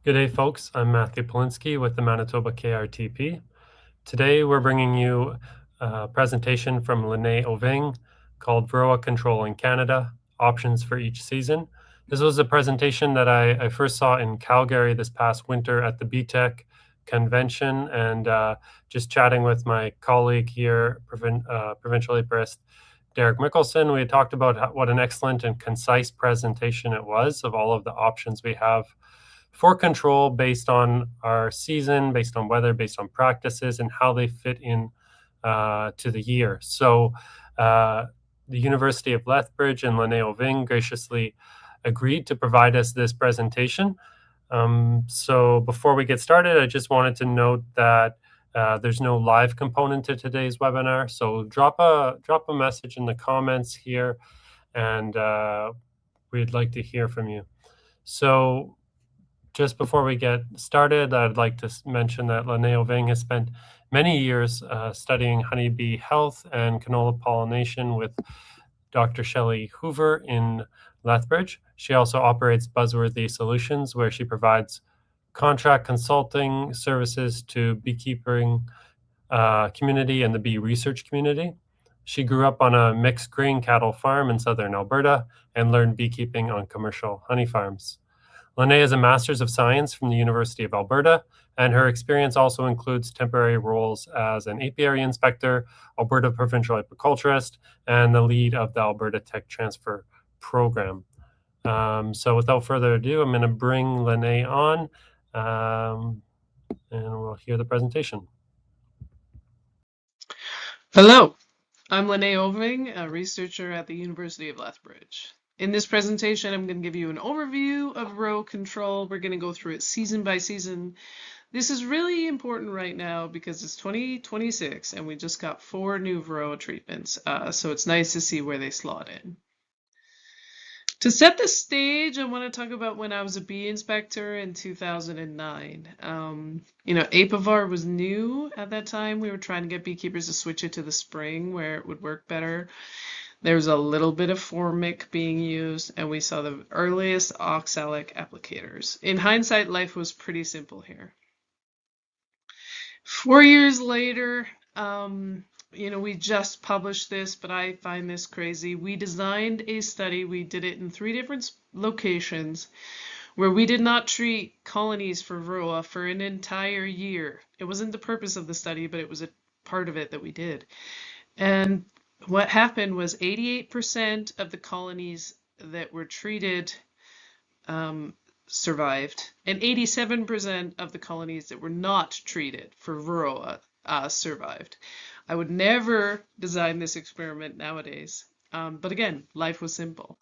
Good day, folks. I'm Matthew Polinsky with the Manitoba KRTP. Today, we're bringing you a presentation from Lynae Ovinge called Varroa Control in Canada, Options for Each Season. This was a presentation that I first saw in Calgary this past winter at the BTEC convention, and just chatting with my colleague here, Provincial Apiarist Derek Mickelson, we had talked about what an excellent and concise presentation it was of all of the options we have for control based on our season, based on weather, based on practices, and how they fit in to the year. So the University of Lethbridge and Lynae Ovinge graciously agreed to provide us this presentation. So before we get started, I just wanted to note that there's no live component to today's webinar. So drop a message in the comments here, and we'd like to hear from you. So just before we get started, I'd like to mention that Lynae Ovinge has spent many years studying honeybee health and canola pollination with Dr. Shelley Hoover in Lethbridge. She also operates Buzzworthy Solutions, where she provides contract consulting services to beekeeping community and the bee research community. She grew up on a mixed grain cattle farm in southern Alberta and learned beekeeping on commercial honey farms. Lynae has a Master's of Science from the University of Alberta, and her experience also includes temporary roles as an apiary inspector, Alberta Provincial Apiculturist, and the lead of the Alberta Tech Transfer Program. So without further ado, I'm going to bring Lynae on, and we'll hear the presentation. Hello, I'm Lynae Ovinge, a researcher at the University of Lethbridge. In this presentation, I'm going to give you an overview of Varroa Control. We're going to go through it season by season. This is really important right now because it's 2026 and we just got 4 new Varroa treatments, so it's nice to see where they slot in. To set the stage, I want to talk about when I was a bee inspector in 2009. Apivar was new at that time. We were trying to get beekeepers to switch it to the spring where it would work better. There was a little bit of formic being used, and we saw the earliest oxalic applicators. In hindsight, life was pretty simple here. 4 years later, we just published this, but I find this crazy. We designed a study. We did it in 3 different locations where we did not treat colonies for Varroa for an entire year. It wasn't the purpose of the study, but it was a part of it that we did. And what happened was 88% of the colonies that were treated survived, and 87% of the colonies that were not treated for Varroa survived. I would never design this experiment nowadays, but again, life was simple.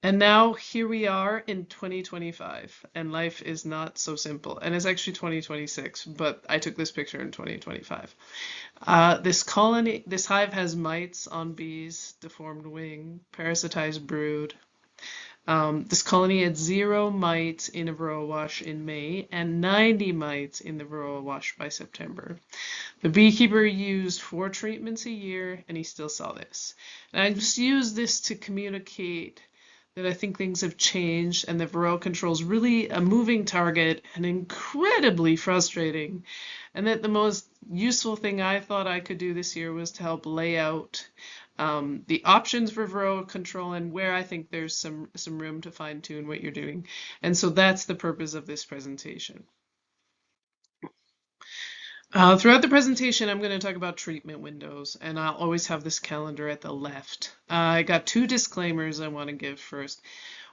And now here we are in 2025, and life is not so simple. And it's actually 2026, but I took this picture in 2025. This hive has mites on bees, deformed wing, parasitized brood. This colony had 0 mites in a Varroa wash in May and 90 mites in the Varroa wash by September. The beekeeper used 4 treatments a year, and he still saw this. And I just use this to communicate that I think things have changed and that Varroa Control is really a moving target and incredibly frustrating. And that the most useful thing I thought I could do this year was to help lay out the options for Varroa Control and where I think there's some room to fine tune what you're doing. And so that's the purpose of this presentation. Throughout the presentation, I'm going to talk about treatment windows, and I'll always have this calendar at the left. I got 2 disclaimers I want to give first.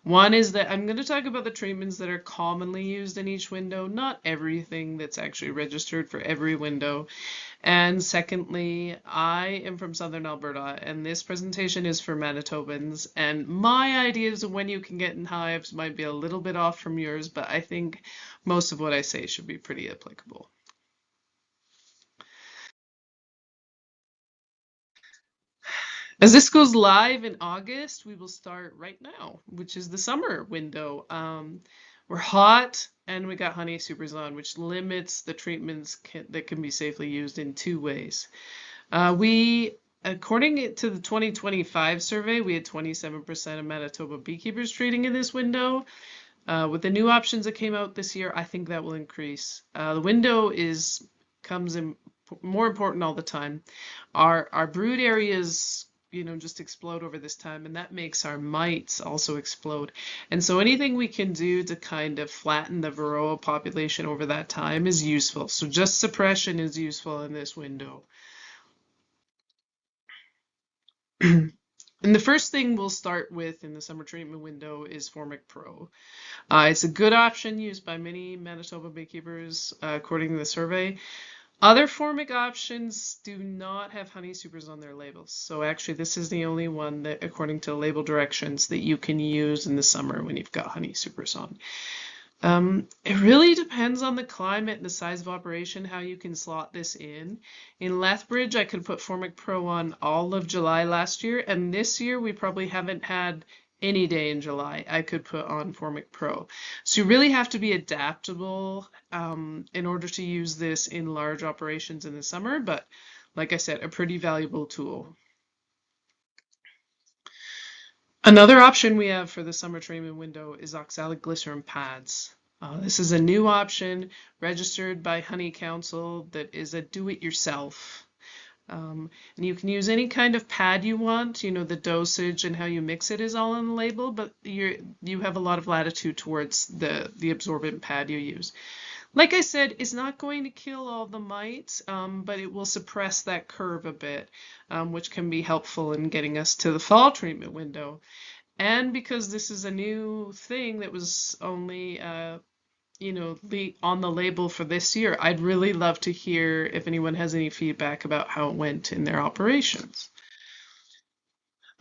One is that I'm going to talk about the treatments that are commonly used in each window, not everything that's actually registered for every window. And secondly, I am from Southern Alberta, and this presentation is for Manitobans, and my ideas of when you can get in hives might be a little bit off from yours, but I think most of what I say should be pretty applicable. As this goes live in August, we will start right now, which is the summer window. We're hot and we got honey supers on, which limits the treatments that can be safely used in 2 ways. According to the 2025 survey, we had 27% of Manitoba beekeepers treating in this window. With the new options that came out this year, I think that will increase. The window comes in more important all the time. Our brood areas, just explode over this time, and that makes our mites also explode. And so anything we can do to kind of flatten the Varroa population over that time is useful. So just suppression is useful in this window. And the first thing we'll start with in the summer treatment window is Formic Pro. It's a good option used by many Manitoba beekeepers, according to the survey. Other formic options do not have honey supers on their labels. So actually this is the only one that, according to label directions, that you can use in the summer when you've got honey supers on. It really depends on the climate and the size of operation, how you can slot this in. In Lethbridge, I could put Formic Pro on all of July last year, and this year we probably haven't had any day in July I could put on Formic Pro. So you really have to be adaptable in order to use this in large operations in the summer, but like I said, a pretty valuable tool. Another option we have for the summer treatment window is oxalic glycerin pads. This is a new option registered by Honey Council that is a do-it-yourself. And you can use any kind of pad you want. The dosage and how you mix it is all on the label, but you have a lot of latitude towards the absorbent pad you use. Like I said, it's not going to kill all the mites, but it will suppress that curve a bit, which can be helpful in getting us to the fall treatment window. And because this is a new thing that was only on the label for this year, I'd really love to hear if anyone has any feedback about how it went in their operations.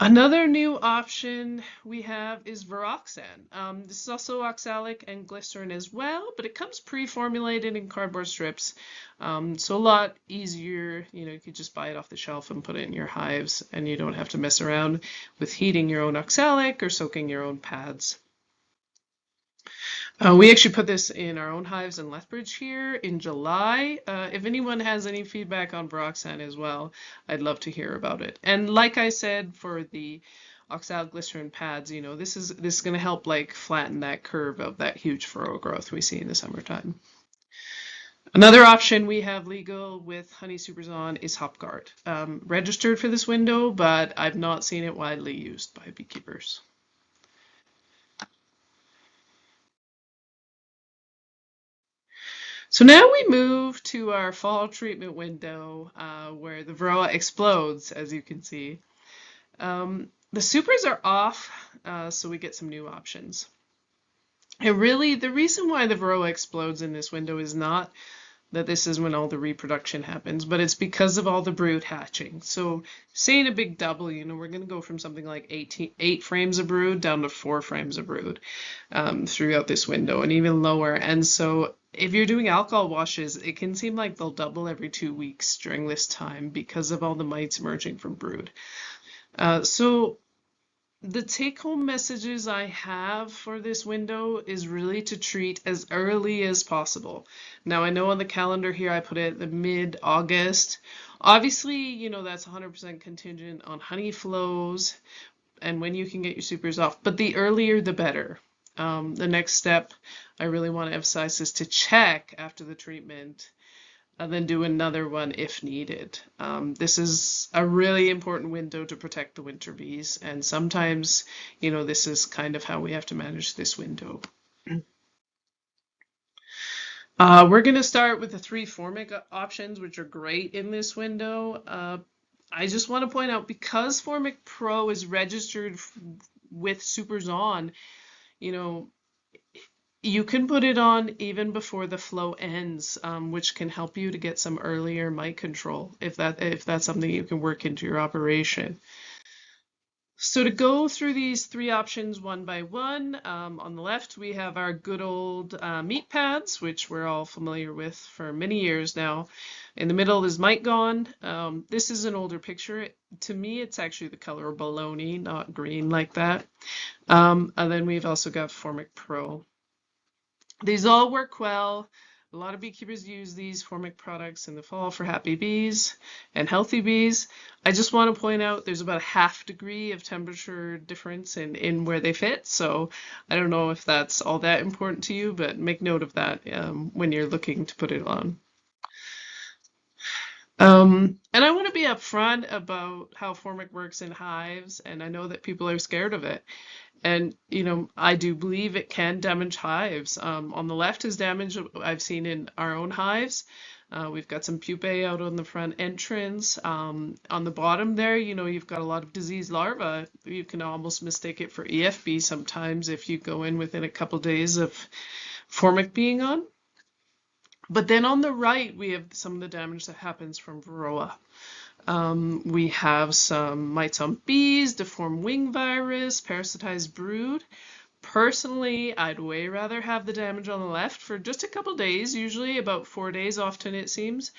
Another new option we have is Varoxan. This is also oxalic and glycerin as well, but it comes pre-formulated in cardboard strips, so a lot easier. You could just buy it off the shelf and put it in your hives, and you don't have to mess around with heating your own oxalic or soaking your own pads. We actually put this in our own hives in Lethbridge here in July. If anyone has any feedback on Varoxan as well, I'd love to hear about it. And like I said, for the oxalic glycerin pads, this is going to help flatten that curve of that huge furrow growth we see in the summertime. Another option we have legal with Honey Supers on is HopGuard. Registered for this window, but I've not seen it widely used by beekeepers. So now we move to our fall treatment window where the Varroa explodes, as you can see. The supers are off, so we get some new options. And really, the reason why the Varroa explodes in this window is not that this is when all the reproduction happens, but it's because of all the brood hatching. So saying a big double, we're going to go from something like 8 frames of brood down to 4 frames of brood throughout this window, and even lower. And so if you're doing alcohol washes, it can seem like they'll double every 2 weeks during this time because of all the mites emerging from brood. So the take-home messages I have for this window is really to treat as early as possible. Now, I know on the calendar here I put it mid-August. Obviously, that's 100% contingent on honey flows and when you can get your supers off, but the earlier the better. The next step I really want to emphasize is to check after the treatment and then do another one if needed. This is a really important window to protect the winter bees, and sometimes, this is kind of how we have to manage this window. We're going to start with the 3 formic options, which are great in this window. I just want to point out, because Formic Pro is registered with supers on, you can put it on even before the flow ends, which can help you to get some earlier mite control if that's something you can work into your operation. So to go through these 3 options one by one, on the left we have our good old meat pads, which we're all familiar with for many years now. In the middle is Mite Gone. This is an older picture. To me, it's actually the color bologna, not green like that. And then we've also got Formic Pro. These all work well. A lot of beekeepers use these Formic products in the fall for happy bees and healthy bees. I just want to point out there's about a half degree of temperature difference in where they fit. So I don't know if that's all that important to you, but make note of that when you're looking to put it on. And I want to be upfront about how Formic works in hives, and I know that people are scared of it. And, I do believe it can damage hives. On the left is damage I've seen in our own hives. We've got some pupae out on the front entrance. On the bottom there, you've got a lot of disease larvae. You can almost mistake it for EFB sometimes if you go in within a couple days of Formic being on. But then on the right, we have some of the damage that happens from Varroa. We have some mites on bees, deformed wing virus, parasitized brood. Personally, I'd way rather have the damage on the left for just a couple days, usually about 4 days often it seems,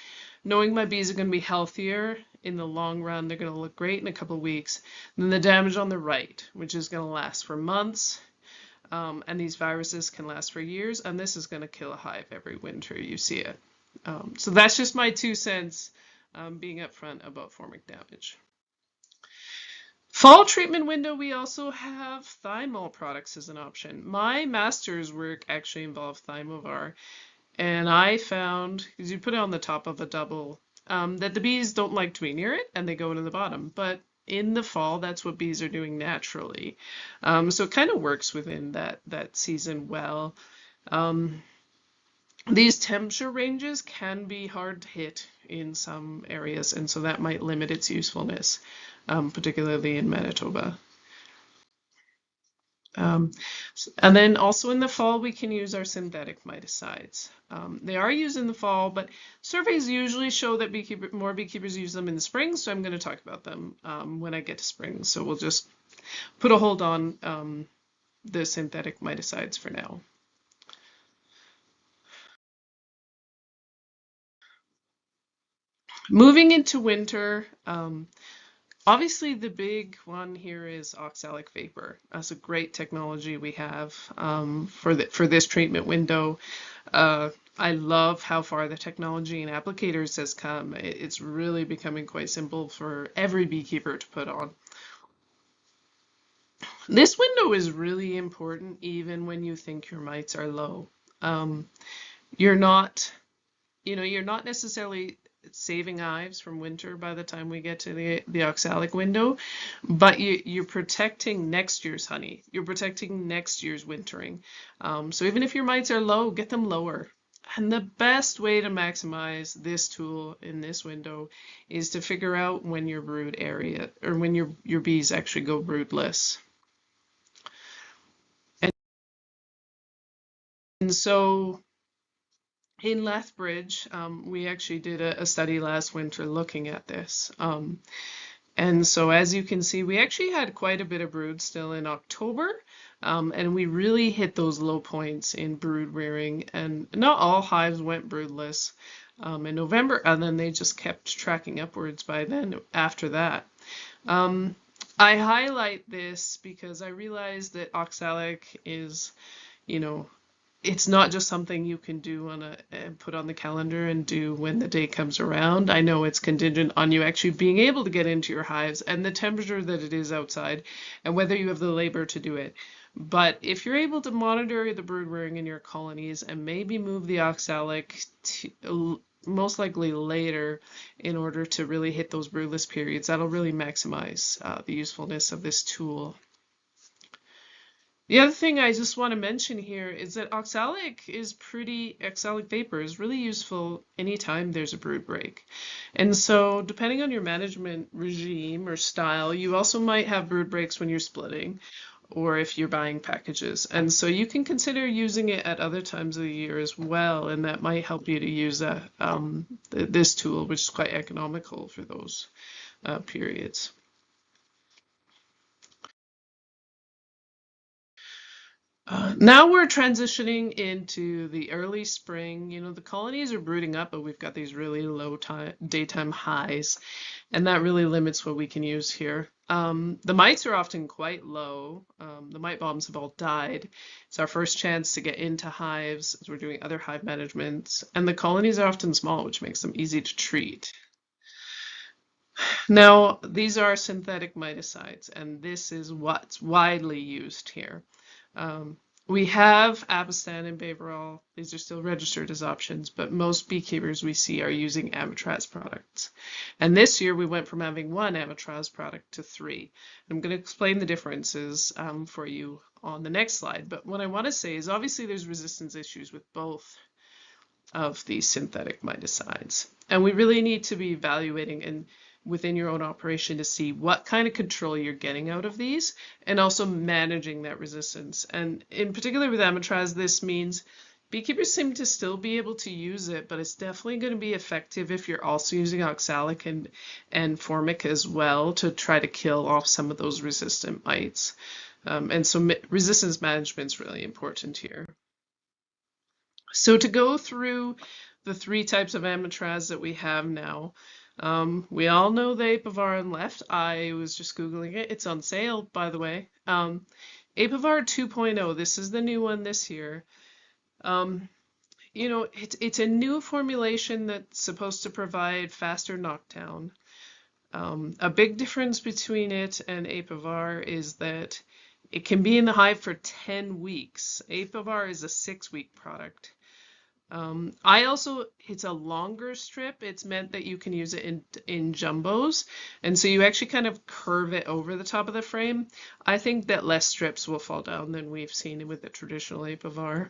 knowing my bees are going to be healthier in the long run. They're going to look great in a couple weeks. Than the damage on the right, which is going to last for months. And these viruses can last for years, and this is going to kill a hive every winter you see it. So that's just my 2 cents being upfront about Formic damage. Fall treatment window, we also have thymol products as an option. My master's work actually involved Thymovar, and I found, because you put it on the top of a double, that the bees don't like to be near it and they go into the bottom. But in the fall, that's what bees are doing naturally. So it kind of works within that season well. These temperature ranges can be hard to hit in some areas, and so that might limit its usefulness, particularly in Manitoba. And then also in the fall, we can use our synthetic miticides. They are used in the fall, but surveys usually show that more beekeepers use them in the spring, so I'm going to talk about them when I get to spring. So we'll just put a hold on the synthetic miticides for now. Moving into winter, obviously the big one here is oxalic vapor. That's a great technology we have for this treatment window. I love how far the technology in applicators has come. It's really becoming quite simple for every beekeeper to put on. This window is really important even when you think your mites are low. You're not necessarily saving hives from winter by the time we get to the oxalic window, but you're protecting next year's honey. You're protecting next year's wintering. So even if your mites are low, get them lower. And the best way to maximize this tool in this window is to figure out when your brood area, or when your bees actually go broodless. And so in Lethbridge, we actually did a study last winter looking at this. And so as you can see, we actually had quite a bit of brood still in October, and we really hit those low points in brood rearing, and not all hives went broodless in November, and then they just kept tracking upwards by then after that. I highlight this because I realize that oxalic is, it's not just something you can do and put on the calendar and do when the day comes around. I know it's contingent on you actually being able to get into your hives and the temperature that it is outside and whether you have the labor to do it. But if you're able to monitor the brood rearing in your colonies and maybe move the oxalic to, most likely later in order to really hit those broodless periods, that'll really maximize the usefulness of this tool. The other thing I just want to mention here is that oxalic vapor is really useful anytime there's a brood break. And so depending on your management regime or style, you also might have brood breaks when you're splitting or if you're buying packages. And so you can consider using it at other times of the year as well, and that might help you to use this tool, which is quite economical for those periods. Now we're transitioning into the early spring. You know, the colonies are brooding up, but we've got these really low daytime highs, and that really limits what we can use here. The mites are often quite low. The mite bombs have all died. It's our first chance to get into hives as we're doing other hive management, and the colonies are often small, which makes them easy to treat. Now, these are synthetic miticides, and this is what's widely used here. Um, we have Apistan and Baverol. These are still registered as options, but most beekeepers we see are using Amitraz products. And this year we went from having one Amitraz product to three. I'm going to explain the differences for you on the next slide. But what I want to say is obviously there's resistance issues with both of these synthetic miticides. And we really need to be evaluating and within your own operation to see what kind of control you're getting out of these and also managing that resistance. And in particular with Amitraz, this means beekeepers seem to still be able to use it, but it's definitely going to be effective if you're also using oxalic and formic as well to try to kill off some of those resistant mites. And so resistance management is really important here. So to go through the three types of Amitraz that we have now, we all know the Apivar on left. I was just Googling it. It's on sale, by the way. Apivar 2.0, this is the new one this year. You know, it's a new formulation that's supposed to provide faster knockdown. A big difference between it and Apivar is that it can be in the hive for 10 weeks. Apivar is a 6-week product. It's a longer strip. It's meant that you can use it in jumbos. And so you actually kind of curve it over the top of the frame. I think that less strips will fall down than we've seen with the traditional Apivar.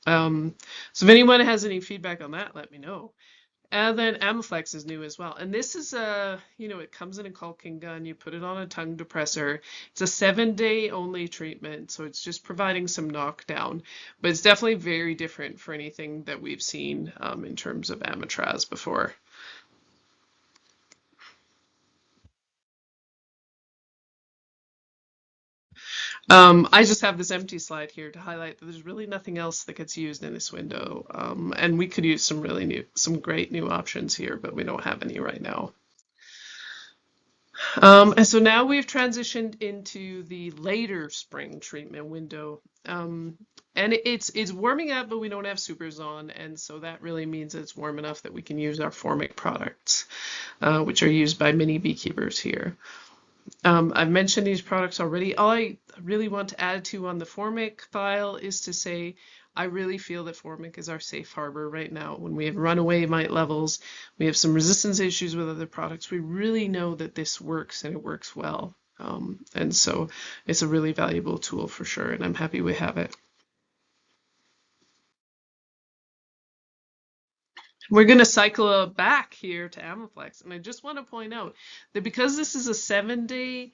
So if anyone has any feedback on that, let me know. And then Amiflex is new as well. And this is it comes in a caulking gun. You put it on a tongue depressor. It's a 7-day only treatment. So it's just providing some knockdown. But it's definitely very different for anything that we've seen in terms of Amitraz before. I just have this empty slide here to highlight that there's really nothing else that gets used in this window. And we could use some great new options here, but we don't have any right now. And so now we've transitioned into the later spring treatment window. And it's warming up, but we don't have supers on. And so that really means it's warm enough that we can use our formic products, which are used by many beekeepers here. I've mentioned these products already. All I really want to add to on the formic file is to say I really feel that formic is our safe harbor right now. When we have runaway mite levels, we have some resistance issues with other products, we really know that this works and it works well. And so it's a really valuable tool for sure, and I'm happy we have it. We're going to cycle back here to Amiflex, and I just want to point out that because this is a 7-day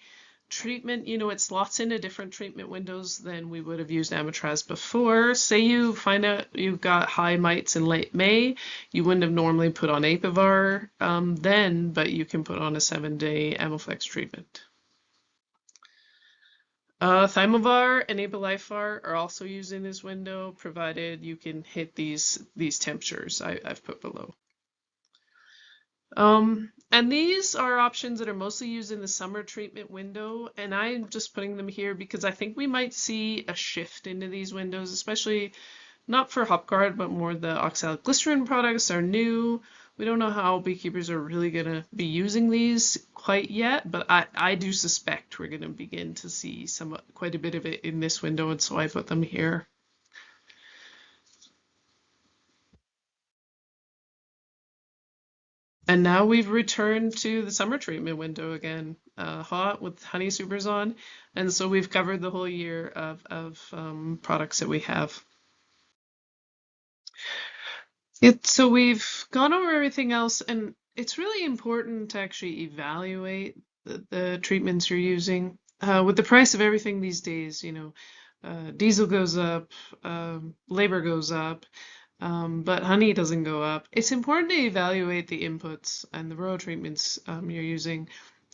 treatment, you know, it slots into different treatment windows than we would have used Amitraz before. Say you find out you've got high mites in late May, you wouldn't have normally put on Apivar then, but you can put on a 7-day Amiflex treatment. Thymovar and Apolifar are also used in this window, provided you can hit these temperatures I've put below. And these are options that are mostly used in the summer treatment window, and I'm just putting them here because I think we might see a shift into these windows, especially not for Hopguard, but more the oxalic glycerin products are new. We don't know how beekeepers are really going to be using these quite yet, but I do suspect we're going to begin to see quite a bit of it in this window, and so I put them here. And now we've returned to the summer treatment window again, hot with honey supers on, and so we've covered the whole year of products that we have. So we've gone over everything else, and it's really important to actually evaluate the treatments you're using. With the price of everything these days, you know, diesel goes up, labor goes up, but honey doesn't go up. It's important to evaluate the inputs and the Varroa treatments you're using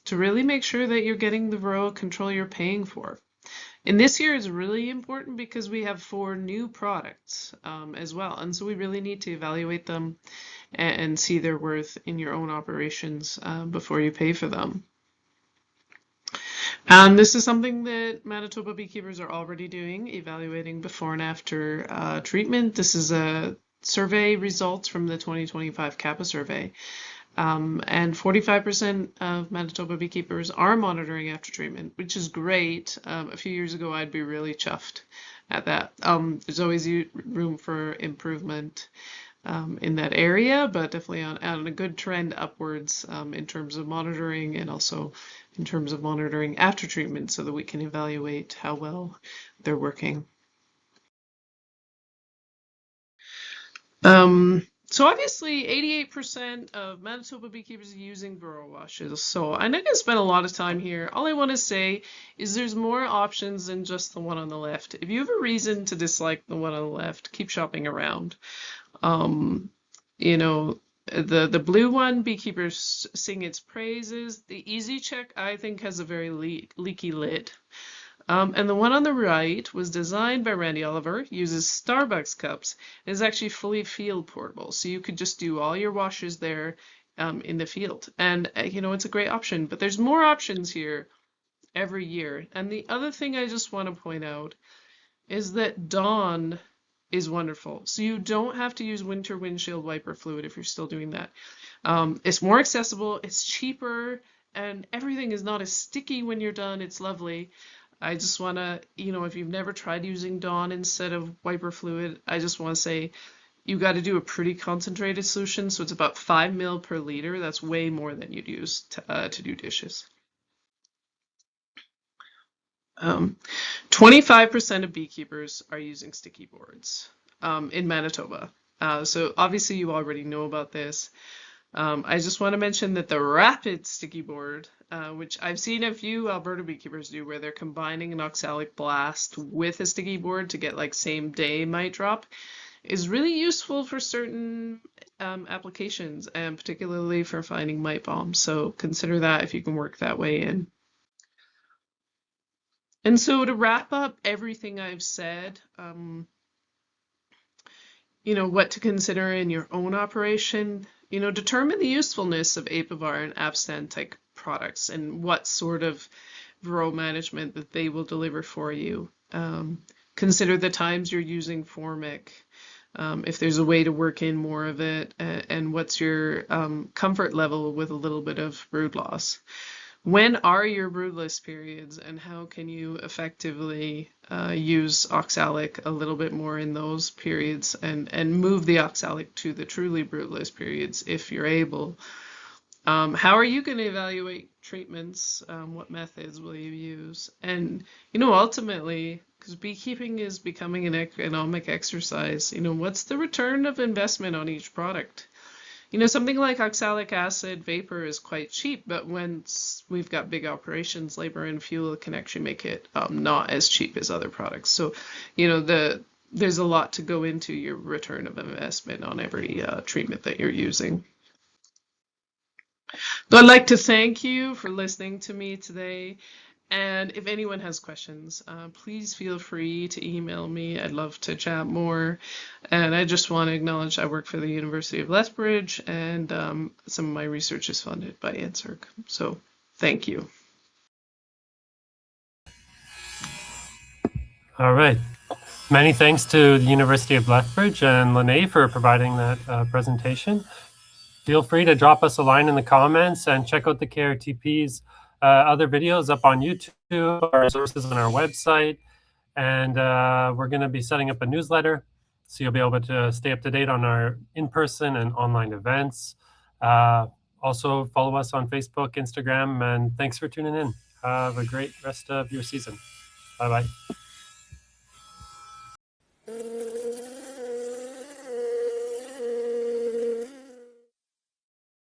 to really make sure that you're getting the Varroa control you're paying for. And this year is really important because we have 4 new products as well. And so we really need to evaluate them and see their worth in your own operations before you pay for them. And this is something that Manitoba beekeepers are already doing, evaluating before and after treatment. This is a survey results from the 2025 CAPA survey. And 45% of Manitoba beekeepers are monitoring after treatment, which is great. A few years ago, I'd be really chuffed at that. There's always room for improvement in that area, but definitely on a good trend upwards in terms of monitoring and also in terms of monitoring after treatment so that we can evaluate how well they're working. So obviously 88% of Manitoba beekeepers are using Varroa washes. So I'm not going to spend a lot of time here. All I want to say is there's more options than just the one on the left. If you have a reason to dislike the one on the left, keep shopping around. You know, the blue one, beekeepers sing its praises. The Easy Check, I think, has a very leaky lid. And the one on the right was designed by Randy Oliver, uses Starbucks cups, and is actually fully field portable. So you could just do all your washes there in the field. And, you know, it's a great option. But there's more options here every year. And the other thing I just want to point out is that Dawn is wonderful. So you don't have to use winter windshield wiper fluid if you're still doing that. It's more accessible, it's cheaper, and everything is not as sticky when you're done. It's lovely. I just want to, you know, if you've never tried using Dawn instead of wiper fluid, I just want to say you got to do a pretty concentrated solution. So it's about 5 ml per liter. That's way more than you'd use to do dishes. 25% of beekeepers are using sticky boards in Manitoba. So obviously you already know about this. I just want to mention that the rapid sticky board, which I've seen a few Alberta beekeepers do where they're combining an oxalic blast with a sticky board to get like same day mite drop, is really useful for certain applications and particularly for finding mite bombs. So consider that if you can work that way in. And so to wrap up everything I've said, you know, what to consider in your own operation, you know, determine the usefulness of Apivar and Abstan-type products and what sort of Varroa management that they will deliver for you. Consider the times you're using Formic, if there's a way to work in more of it, and what's your comfort level with a little bit of brood loss. When are your broodless periods, and how can you effectively use oxalic a little bit more in those periods and move the oxalic to the truly broodless periods if you're able? How are you going to evaluate treatments? What methods will you use? And, you know, ultimately, because beekeeping is becoming an economic exercise, you know, what's the return of investment on each product? You know, something like oxalic acid vapor is quite cheap, but once we've got big operations, labor and fuel can actually make it not as cheap as other products. So, you know, there's a lot to go into your return of investment on every treatment that you're using. So I'd like to thank you for listening to me today. And if anyone has questions, please feel free to email me. I'd love to chat more. And I just want to acknowledge I work for the University of Lethbridge, and some of my research is funded by NSERC. So thank you. All right. Many thanks to the University of Lethbridge and Lynae for providing that presentation. Feel free to drop us a line in the comments and check out the KRTP's other videos up on YouTube, our resources on our website. And we're going to be setting up a newsletter, so you'll be able to stay up to date on our in-person and online events. Also, follow us on Facebook, Instagram, and thanks for tuning in. Have a great rest of your season. Bye-bye.